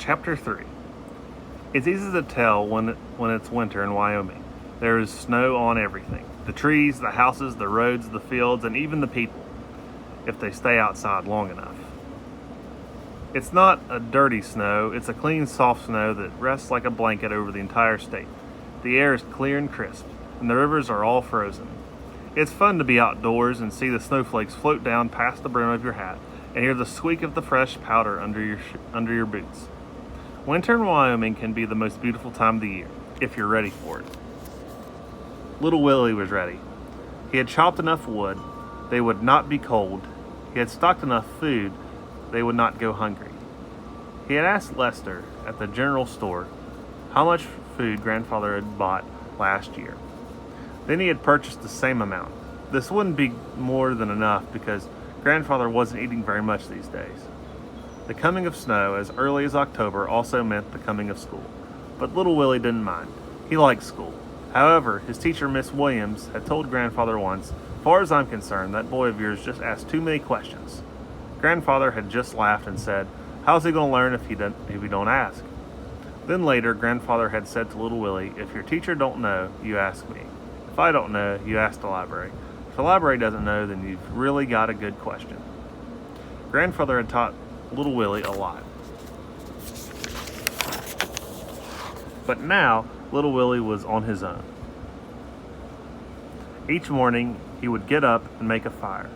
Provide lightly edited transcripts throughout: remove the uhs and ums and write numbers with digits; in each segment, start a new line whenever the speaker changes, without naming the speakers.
Chapter 3. It's easy to tell when it's winter in Wyoming. There is snow on everything. The trees, the houses, the roads, the fields, and even the people, if they stay outside long enough. It's not a dirty snow, it's a clean, soft snow that rests like a blanket over the entire state. The air is clear and crisp, and the rivers are all frozen. It's fun to be outdoors and see the snowflakes float down past the brim of your hat and hear the squeak of the fresh powder under your boots. Winter in Wyoming can be the most beautiful time of the year, if you're ready for it. Little Willie was ready. He had chopped enough wood, they would not be cold. He had stocked enough food, they would not go hungry. He had asked Lester at the general store how much food Grandfather had bought last year. Then he had purchased the same amount. This wouldn't be more than enough because Grandfather wasn't eating very much these days. The coming of snow as early as October also meant the coming of school, but little Willie didn't mind. He liked school. However, his teacher, Miss Williams, had told Grandfather once, "As far as I'm concerned, that boy of yours just asked too many questions." Grandfather had just laughed and said, "How's he going to learn if he don't ask?" Then later, Grandfather had said to little Willie, "If your teacher don't know, you ask me. If I don't know, you ask the library. If the library doesn't know, then you've really got a good question." Grandfather had taught little Willie a lot. But now, little Willie was on his own. Each morning, he would get up and make a fire.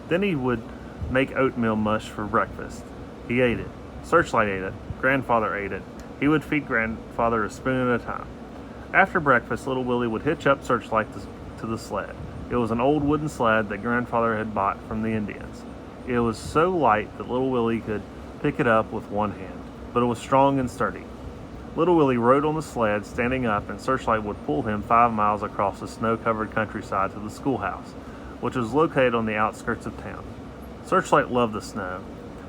Then he would make oatmeal mush for breakfast. He ate it. Searchlight ate it. Grandfather ate it. He would feed Grandfather a spoon at a time. After breakfast, little Willie would hitch up Searchlight to the sled. It was an old wooden sled that Grandfather had bought from the Indians. It was so light that little Willie could pick it up with one hand, but it was strong and sturdy. Little Willie rode on the sled, standing up, and Searchlight would pull him 5 miles across the snow-covered countryside to the schoolhouse, which was located on the outskirts of town. Searchlight loved the snow.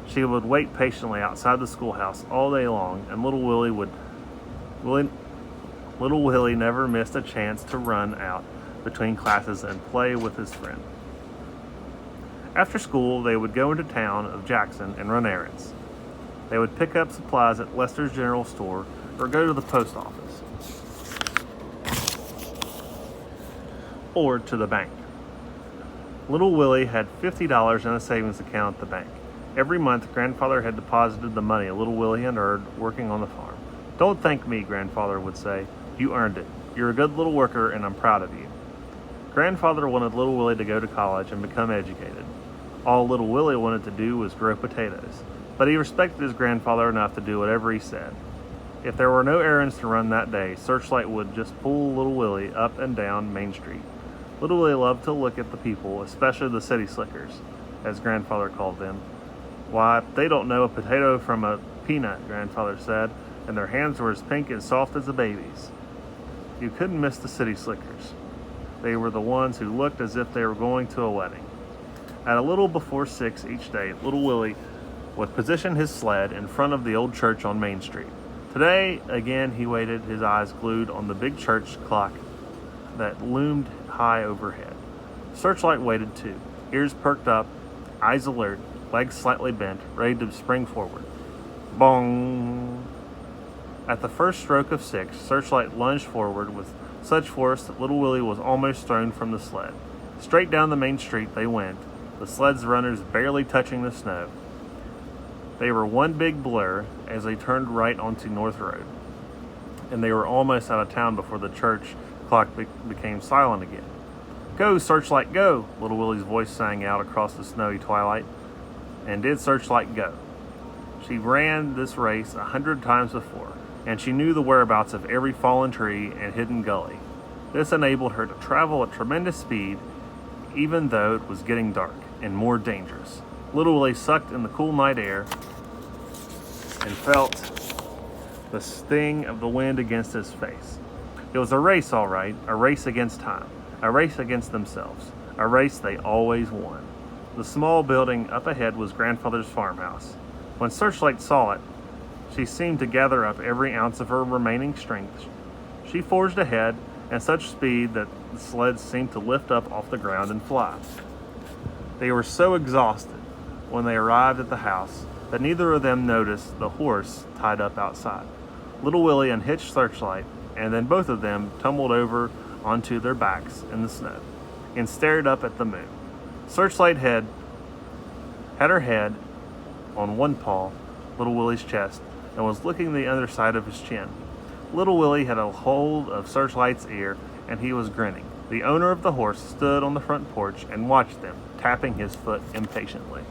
She would wait patiently outside the schoolhouse all day long, and little Willie never missed a chance to run out between classes and play with his friend. After school, they would go into town of Jackson and run errands. They would pick up supplies at Lester's General Store or go to the post office or to the bank. Little Willie had $50 in a savings account at the bank. Every month, Grandfather had deposited the money little Willie had earned working on the farm. "Don't thank me," Grandfather would say. "You earned it. You're a good little worker and I'm proud of you." Grandfather wanted little Willie to go to college and become educated. All little Willie wanted to do was grow potatoes, but he respected his grandfather enough to do whatever he said. If there were no errands to run that day, Searchlight would just pull little Willie up and down Main Street. Little Willie loved to look at the people, especially the city slickers, as Grandfather called them. "Why, they don't know a potato from a peanut," Grandfather said, and their hands were as pink and soft as a baby's. You couldn't miss the city slickers. They were the ones who looked as if they were going to a wedding. At a little before 6 each day, little Willie would position his sled in front of the old church on Main Street. Today, again, he waited, his eyes glued on the big church clock that loomed high overhead. Searchlight waited too, ears perked up, eyes alert, legs slightly bent, ready to spring forward. Bong! At the first stroke of 6, Searchlight lunged forward with such force that little Willie was almost thrown from the sled. Straight down the main street they went, the sled's runners barely touching the snow. They were one big blur as they turned right onto North Road, and they were almost out of town before the church clock became silent again. "Go, Searchlight, go!" little Willie's voice sang out across the snowy twilight. And did Searchlight go? She ran this race 100 times before, and she knew the whereabouts of every fallen tree and hidden gully. This enabled her to travel at tremendous speed, even though it was getting dark and more dangerous. Little Willie sucked in the cool night air and felt the sting of the wind against his face. It was a race, all right, a race against time, a race against themselves, a race they always won. The small building up ahead was Grandfather's farmhouse. When Searchlight saw it, she seemed to gather up every ounce of her remaining strength. She forged ahead at such speed that the sled seemed to lift up off the ground and fly. They were so exhausted when they arrived at the house but neither of them noticed the horse tied up outside. Little Willie unhitched Searchlight, and then both of them tumbled over onto their backs in the snow and stared up at the moon. Searchlight had her head on one paw, Little Willie's chest, and was licking the other side of his chin. Little Willie had a hold of Searchlight's ear, and he was grinning. The owner of the horse stood on the front porch and watched them, tapping his foot impatiently.